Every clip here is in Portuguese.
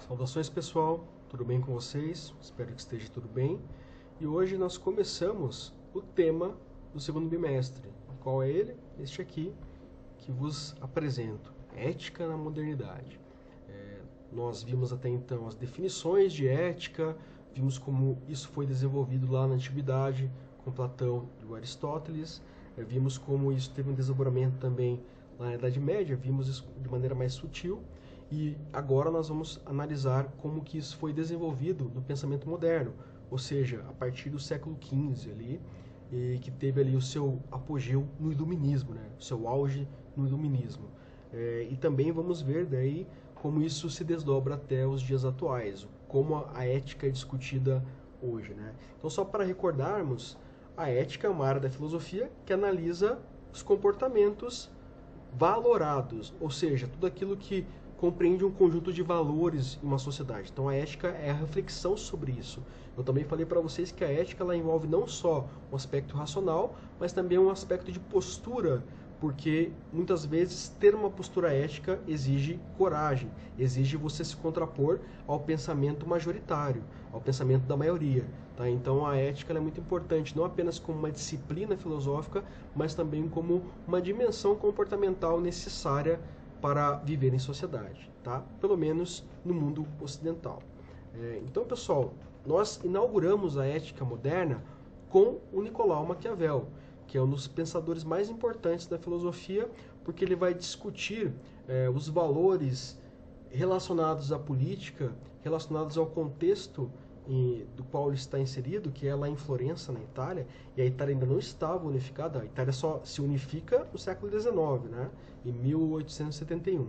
Saudações pessoal, tudo bem com vocês? Espero que esteja tudo bem. E hoje nós começamos o tema do segundo bimestre. Qual é ele? Este aqui que vos apresento, Ética na Modernidade. Nós vimos até então as definições de ética, vimos como isso foi desenvolvido lá na Antiguidade com Platão e Aristóteles, vimos como isso teve um desdobramento também lá na Idade Média, vimos isso de maneira mais sutil. E agora nós vamos analisar como que isso foi desenvolvido no pensamento moderno, ou seja, a partir do século XV ali, e que teve ali o seu apogeu no iluminismo, né? O seu auge no iluminismo. E também vamos ver daí como isso se desdobra até os dias atuais, como a ética é discutida hoje, né? Então, só para recordarmos, a ética é uma área da filosofia que analisa os comportamentos valorados, ou seja, tudo aquilo que compreende um conjunto de valores em uma sociedade. Então a ética é a reflexão sobre isso. Eu também falei para vocês que a ética ela envolve não só um aspecto racional, mas também um aspecto de postura, porque muitas vezes ter uma postura ética exige coragem, exige você se contrapor ao pensamento majoritário, ao pensamento da maioria. Tá? Então a ética é muito importante, não apenas como uma disciplina filosófica, mas também como uma dimensão comportamental necessária para viver em sociedade, tá? Pelo menos no mundo ocidental. Então, pessoal, nós inauguramos a ética moderna com o Nicolau Maquiavel, que é um dos pensadores mais importantes da filosofia, porque ele vai discutir os valores relacionados à política, relacionados ao contexto do qual ele está inserido, que é lá em Florença, na Itália, e a Itália ainda não estava unificada, a Itália só se unifica no século XIX, né, em 1871.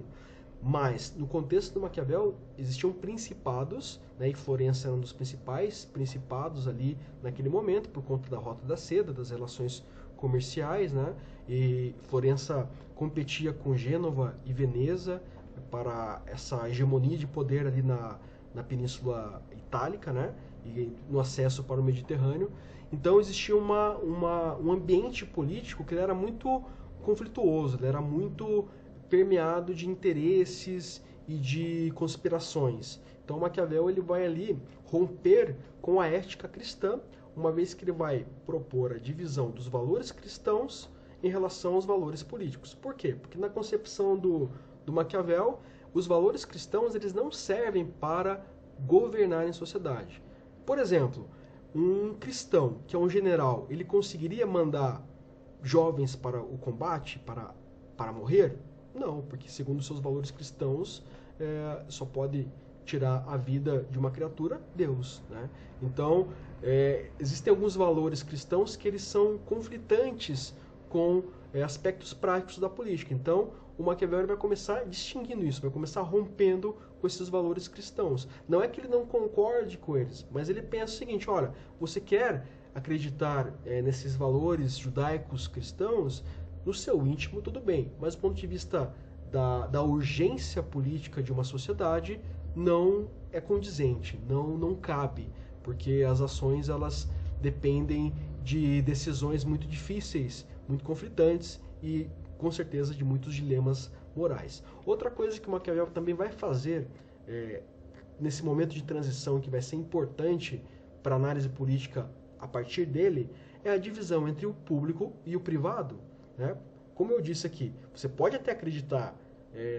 Mas, no contexto do Maquiavel, existiam principados, né, e Florença era um dos principais principados ali naquele momento, por conta da Rota da Seda, das relações comerciais, né, e Florença competia com Gênova e Veneza para essa hegemonia de poder ali na Península Itálica, né, e no acesso para o Mediterrâneo. Então existia um ambiente político que ele era muito conflituoso, ele era muito permeado de interesses e de conspirações. Então Maquiavel ele vai ali romper com a ética cristã, uma vez que ele vai propor a divisão dos valores cristãos em relação aos valores políticos. Por quê? Porque na concepção do Maquiavel, os valores cristãos eles não servem para governar em sociedade. Por exemplo, um cristão que é um general, ele conseguiria mandar jovens para o combate, para morrer? Não, porque segundo seus valores cristãos, só pode tirar a vida de uma criatura Deus, né? Então, existem alguns valores cristãos que eles são conflitantes com aspectos práticos da política. Então, o Maquiavel vai começar distinguindo isso, vai começar rompendo com esses valores cristãos. Não é que ele não concorde com eles, mas ele pensa o seguinte, olha, você quer acreditar nesses valores judaicos cristãos, no seu íntimo tudo bem, mas do ponto de vista da urgência política de uma sociedade, não é condizente, não cabe, porque as ações elas dependem de decisões muito difíceis, muito conflitantes e com certeza de muitos dilemas morais. Outra coisa que o Maquiavel também vai fazer nesse momento de transição que vai ser importante para a análise política a partir dele é a divisão entre o público e o privado, né? Como eu disse aqui, você pode até acreditar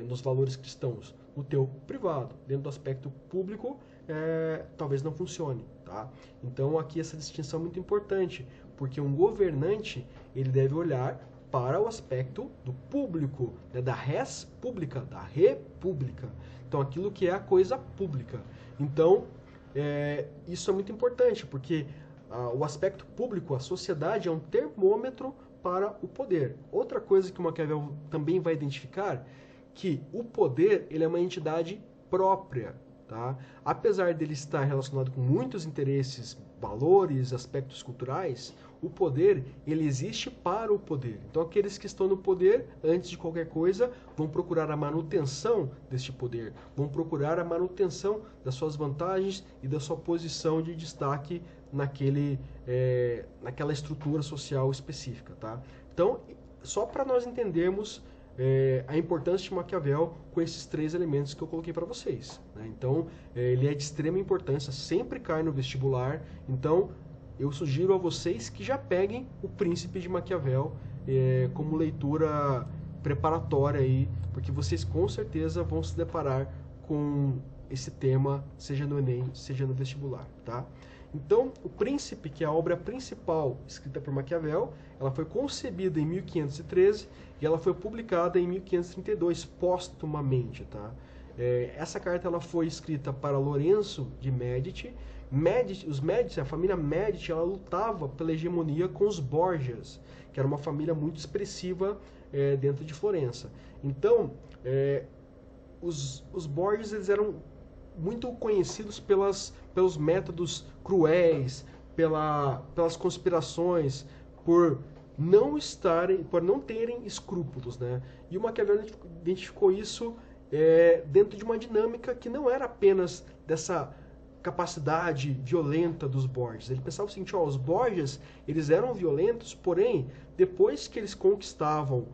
nos valores cristãos no teu privado, dentro do aspecto público talvez não funcione, tá? Então aqui essa distinção é muito importante, porque um governante ele deve olhar para o aspecto do público, né, da res pública, da república. Então aquilo que é a coisa pública. Então isso é muito importante, porque o aspecto público, a sociedade é um termômetro para o poder. Outra coisa que o Maquiavel também vai identificar, que o poder ele é uma entidade própria. Tá? Apesar dele estar relacionado com muitos interesses, valores, aspectos culturais, o poder ele existe para o poder. Então aqueles que estão no poder, antes de qualquer coisa, vão procurar a manutenção deste poder, vão procurar a manutenção das suas vantagens e da sua posição de destaque naquela estrutura social específica. Tá? Então, só para nós entendermos a importância de Maquiavel com esses 3 elementos que eu coloquei para vocês, né? Então, ele é de extrema importância, sempre cai no vestibular. Então, eu sugiro a vocês que já peguem o Príncipe de Maquiavel como leitura preparatória aí, porque vocês com certeza vão se deparar com esse tema, seja no Enem, seja no vestibular, tá? Então, o Príncipe, que é a obra principal escrita por Maquiavel, ela foi concebida em 1513 e ela foi publicada em 1532, póstumamente, tá? Essa carta ela foi escrita para Lorenzo de Medici. Os Medici, a família Medici, ela lutava pela hegemonia com os Borgias, que era uma família muito expressiva dentro de Florença. Então, os Borgias eles eram muito conhecidos pelos métodos cruéis, pelas conspirações, por não terem escrúpulos, né? E o Maquiavel identificou isso dentro de uma dinâmica que não era apenas dessa capacidade violenta dos Borgias. Ele pensava o seguinte: os Borgias eles eram violentos, porém, depois que eles conquistavam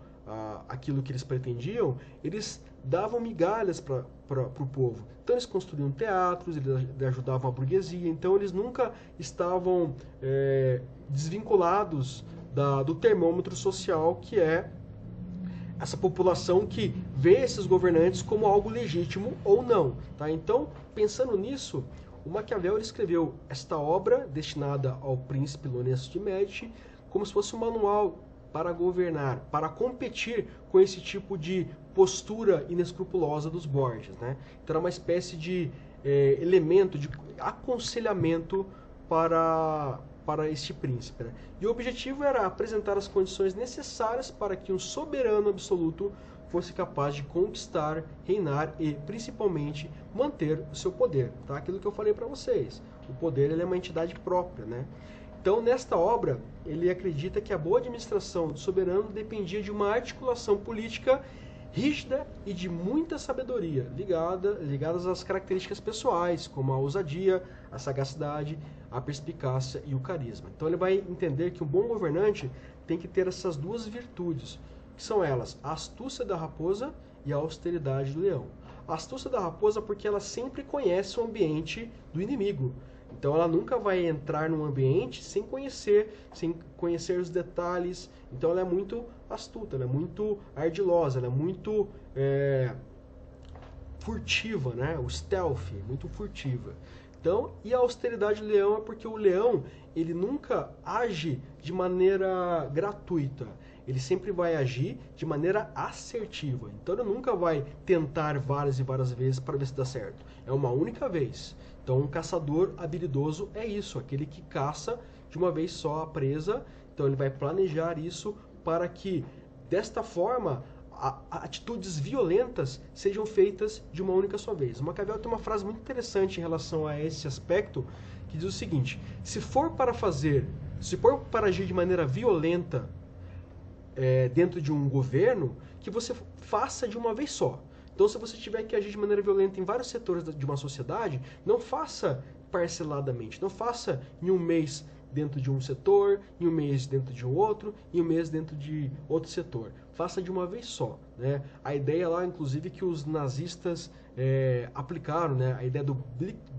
aquilo que eles pretendiam, eles davam migalhas para o povo. Então eles construíam teatros, eles ajudavam a burguesia, então eles nunca estavam desvinculados do termômetro social, que é essa população que vê esses governantes como algo legítimo ou não, tá? Então, pensando nisso, o Maquiavel ele escreveu esta obra destinada ao príncipe Lorenzo de Medici como se fosse um manual para governar, para competir com esse tipo de postura inescrupulosa dos Borgias, né? Então era uma espécie de elemento de aconselhamento para este príncipe, né? E o objetivo era apresentar as condições necessárias para que um soberano absoluto fosse capaz de conquistar, reinar e, principalmente, manter o seu poder, tá? Aquilo que eu falei para vocês. O poder ele é uma entidade própria, né? Então, nesta obra, ele acredita que a boa administração do soberano dependia de uma articulação política rígida e de muita sabedoria, ligadas às características pessoais, como a ousadia, a sagacidade, a perspicácia e o carisma. Então, ele vai entender que um bom governante tem que ter essas 2 virtudes, que são elas, a astúcia da raposa e a austeridade do leão. A astúcia da raposa porque ela sempre conhece o ambiente do inimigo. Então ela nunca vai entrar num ambiente sem conhecer os detalhes. Então ela é muito astuta, ela é muito ardilosa, ela é muito furtiva, né? O stealth, muito furtiva. Então, e a austeridade do leão é porque o leão, ele nunca age de maneira gratuita. Ele sempre vai agir de maneira assertiva. Então ele nunca vai tentar várias e várias vezes para ver se dá certo. É uma única vez. Então um caçador habilidoso é isso, aquele que caça de uma vez só a presa. Então ele vai planejar isso para que, desta forma, atitudes violentas sejam feitas de uma única só vez. O Maquiavel tem uma frase muito interessante em relação a esse aspecto, que diz o seguinte: se for para agir de maneira violenta dentro de um governo, que você faça de uma vez só. Então, se você tiver que agir de maneira violenta em vários setores de uma sociedade, não faça parceladamente, não faça em um mês dentro de um setor, em um mês dentro de um outro, em um mês dentro de outro setor. Faça de uma vez só, né? A ideia lá, inclusive, que os nazistas aplicaram, né? A ideia do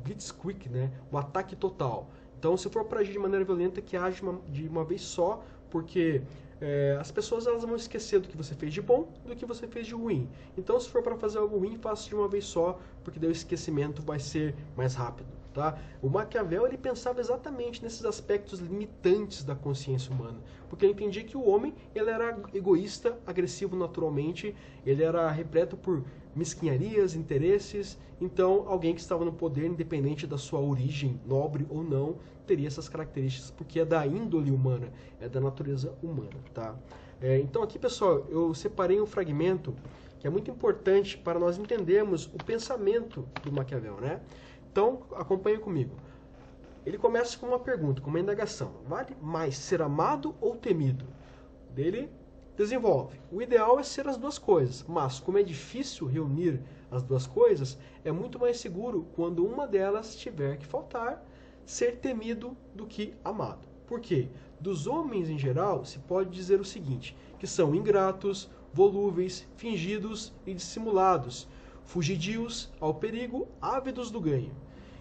Blitzkrieg, né? O ataque total. Então, se for para agir de maneira violenta, que age de uma vez só, porque as pessoas elas vão esquecer do que você fez de bom, do que você fez de ruim. Então, se for para fazer algo ruim, faça de uma vez só, porque daí o esquecimento vai ser mais rápido, tá? O Maquiavel ele pensava exatamente nesses aspectos limitantes da consciência humana, porque ele entendia que o homem ele era egoísta, agressivo naturalmente, ele era repleto por mesquinharias, interesses. Então, alguém que estava no poder, independente da sua origem, nobre ou não, teria essas características, porque é da índole humana, é da natureza humana, tá? Então aqui, pessoal, eu separei um fragmento que é muito importante para nós entendermos o pensamento do Maquiavel, né? Então, acompanhe comigo. Ele começa com uma pergunta, com uma indagação: vale mais ser amado ou temido? Ele desenvolve: o ideal é ser as 2 coisas, mas como é difícil reunir as 2 coisas, é muito mais seguro, quando uma delas tiver que faltar, ser temido do que amado. Por quê? Dos homens em geral, se pode dizer o seguinte: que são ingratos, volúveis, fingidos e dissimulados, fugidios ao perigo, ávidos do ganho.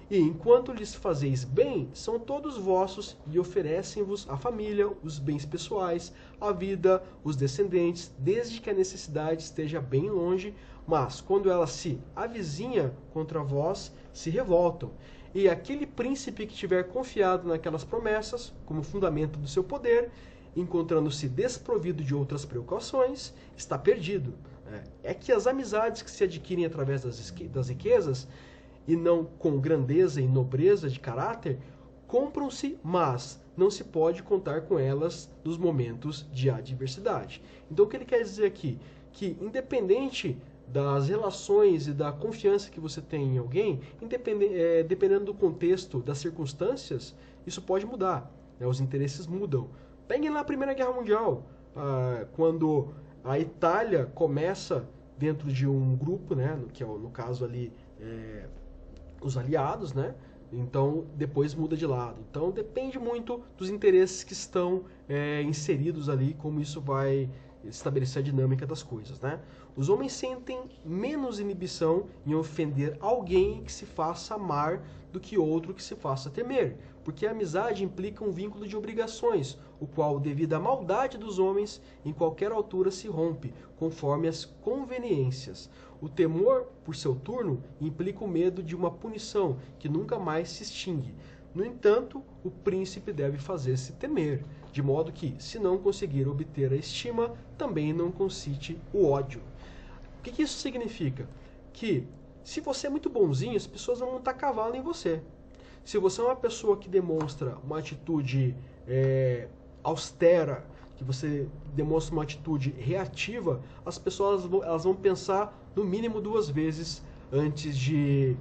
E enquanto lhes fazeis bem, são todos vossos e oferecem-vos a família, os bens pessoais, a vida, os descendentes, desde que a necessidade esteja bem longe, mas quando ela se avizinha contra vós, se revoltam. E aquele príncipe que tiver confiado naquelas promessas, como fundamento do seu poder, encontrando-se desprovido de outras precauções, está perdido. É que as amizades que se adquirem através das riquezas, e não com grandeza e nobreza de caráter, compram-se, mas não se pode contar com elas nos momentos de adversidade. Então o que ele quer dizer aqui? Que independente das relações e da confiança que você tem em alguém, dependendo do contexto, das circunstâncias, isso pode mudar. Os interesses mudam. Peguem lá a Primeira Guerra Mundial, quando a Itália começa dentro de um grupo, né, que é no caso ali os aliados, né? Então depois muda de lado. Então depende muito dos interesses que estão inseridos ali, como isso vai estabelecer a dinâmica das coisas, né? Os homens sentem menos inibição em ofender alguém que se faça amar do que outro que se faça temer, porque a amizade implica um vínculo de obrigações, o qual, devido à maldade dos homens, em qualquer altura se rompe, conforme as conveniências. O temor, por seu turno, implica o medo de uma punição que nunca mais se extingue. No entanto, o príncipe deve fazer-se temer, de modo que, se não conseguir obter a estima, também não concite o ódio. O que isso significa? Que, se você é muito bonzinho, as pessoas vão montar cavalo em você. Se você é uma pessoa que demonstra uma atitude austera, que você demonstra uma atitude reativa, as pessoas elas vão pensar no mínimo 2 vezes antes de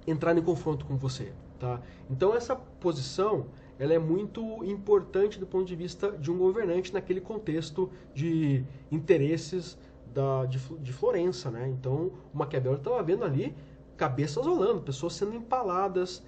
entrar em confronto com você. Tá? Então essa posição ela é muito importante do ponto de vista de um governante naquele contexto de interesses de Florença. Né? Então o Maquiavel estava vendo ali cabeças rolando, pessoas sendo empaladas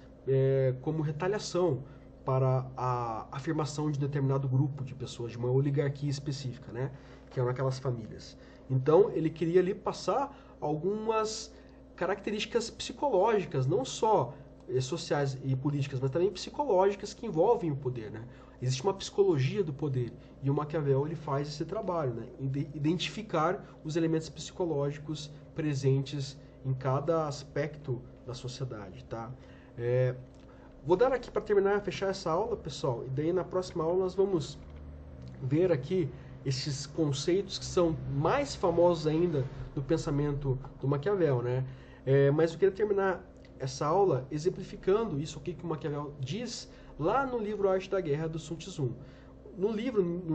como retaliação para a afirmação de determinado grupo de pessoas, de uma oligarquia específica, né? Que eram aquelas famílias. Então ele queria ali passar algumas características psicológicas, não só sociais e políticas, mas também psicológicas que envolvem o poder, né? Existe uma psicologia do poder e o Maquiavel ele faz esse trabalho, né? Identificar os elementos psicológicos presentes em cada aspecto da sociedade, tá? Vou dar aqui para terminar, fechar essa aula, pessoal, e daí na próxima aula nós vamos ver aqui esses conceitos que são mais famosos ainda do pensamento do Maquiavel, né? Mas eu queria terminar essa aula exemplificando isso aqui que o Maquiavel diz lá no livro Arte da Guerra do Sun Tzu. No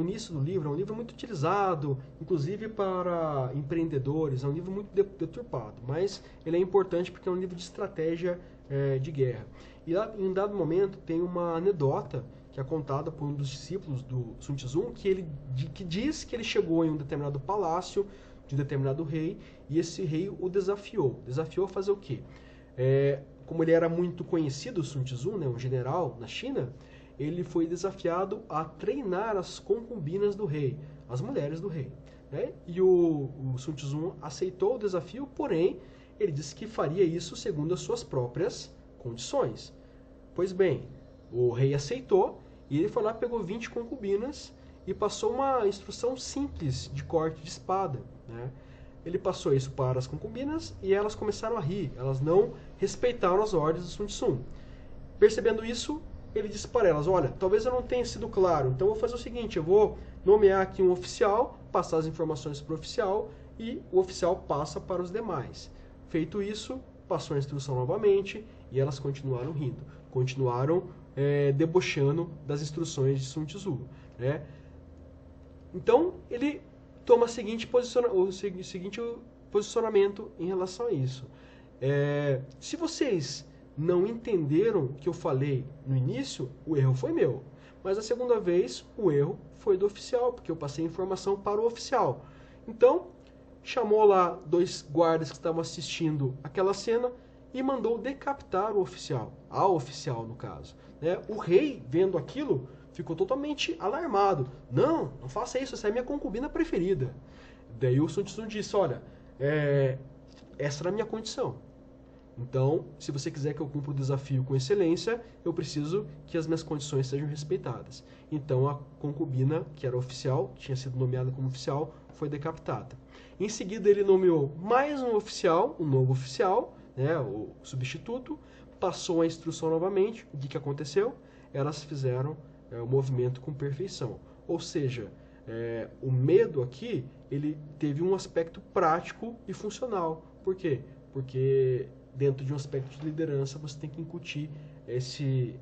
início do livro, é um livro muito utilizado, inclusive para empreendedores, é um livro muito deturpado, mas ele é importante porque é um livro de estratégia de guerra. E lá, em um dado momento, tem uma anedota que é contada por um dos discípulos do Sun Tzu, que diz que ele chegou em um determinado palácio de um determinado rei, e esse rei o desafiou. Desafiou a fazer o quê? Como ele era muito conhecido, o Sun Tzu, né, um general na China, ele foi desafiado a treinar as concubinas do rei, as mulheres do rei. Né? E o Sun Tzu aceitou o desafio, porém, ele disse que faria isso segundo as suas próprias condições. Pois bem, o rei aceitou e ele foi lá, pegou 20 concubinas e passou uma instrução simples de corte de espada. Né? Ele passou isso para as concubinas e elas começaram a rir, elas não respeitaram as ordens do Sun Tzu. Percebendo isso, ele disse para elas, olha, talvez eu não tenha sido claro, então eu vou fazer o seguinte, eu vou nomear aqui um oficial, passar as informações para o oficial e o oficial passa para os demais. Feito isso, passou a instrução novamente e elas continuaram rindo, continuaram debochando das instruções de Sun Tzu. Né? Então, ele toma o seguinte posicionamento em relação a isso. Se vocês não entenderam o que eu falei no início, o erro foi meu. Mas a segunda vez, o erro foi do oficial, porque eu passei a informação para o oficial. Então, chamou lá 2 guardas que estavam assistindo aquela cena e mandou decapitar o oficial, a oficial no caso. Né? O rei, vendo aquilo, ficou totalmente alarmado. Não faça isso, essa é a minha concubina preferida. Daí o Sun Tzu disse, olha, essa era a minha condição. Então, se você quiser que eu cumpra o desafio com excelência, eu preciso que as minhas condições sejam respeitadas. Então, a concubina, que era oficial, tinha sido nomeada como oficial, foi decapitada. Em seguida, ele nomeou mais um oficial, um novo oficial, né, o substituto, passou a instrução novamente. O que aconteceu? Elas fizeram o movimento com perfeição. Ou seja, o medo aqui, ele teve um aspecto prático e funcional. Por quê? Porque dentro de um aspecto de liderança, você tem que incutir esse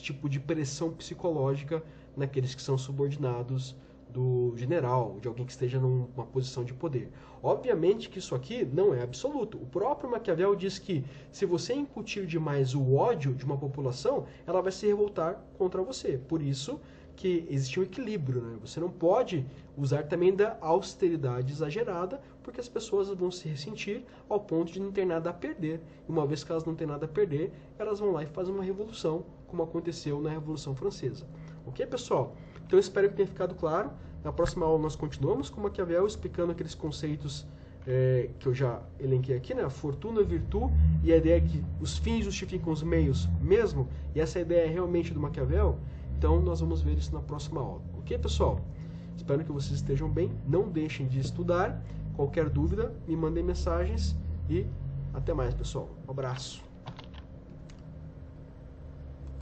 tipo de pressão psicológica naqueles que são subordinados do general, de alguém que esteja numa posição de poder. Obviamente que isso aqui não é absoluto. O próprio Maquiavel diz que se você incutir demais o ódio de uma população, ela vai se revoltar contra você. Por isso que existe um equilíbrio, né? Você não pode usar também da austeridade exagerada, porque as pessoas vão se ressentir ao ponto de não ter nada a perder. E uma vez que elas não têm nada a perder, elas vão lá e fazem uma revolução, como aconteceu na Revolução Francesa. Ok, pessoal? Então eu espero que tenha ficado claro. Na próxima aula nós continuamos com Maquiavel, explicando aqueles conceitos que eu já elenquei aqui, né? A fortuna, a virtude, e a ideia que os fins justificam os meios mesmo, e essa ideia é realmente do Maquiavel. Então nós vamos ver isso na próxima aula. Ok, pessoal? Espero que vocês estejam bem. Não deixem de estudar. Qualquer dúvida, me mandem mensagens e até mais, pessoal. Um abraço.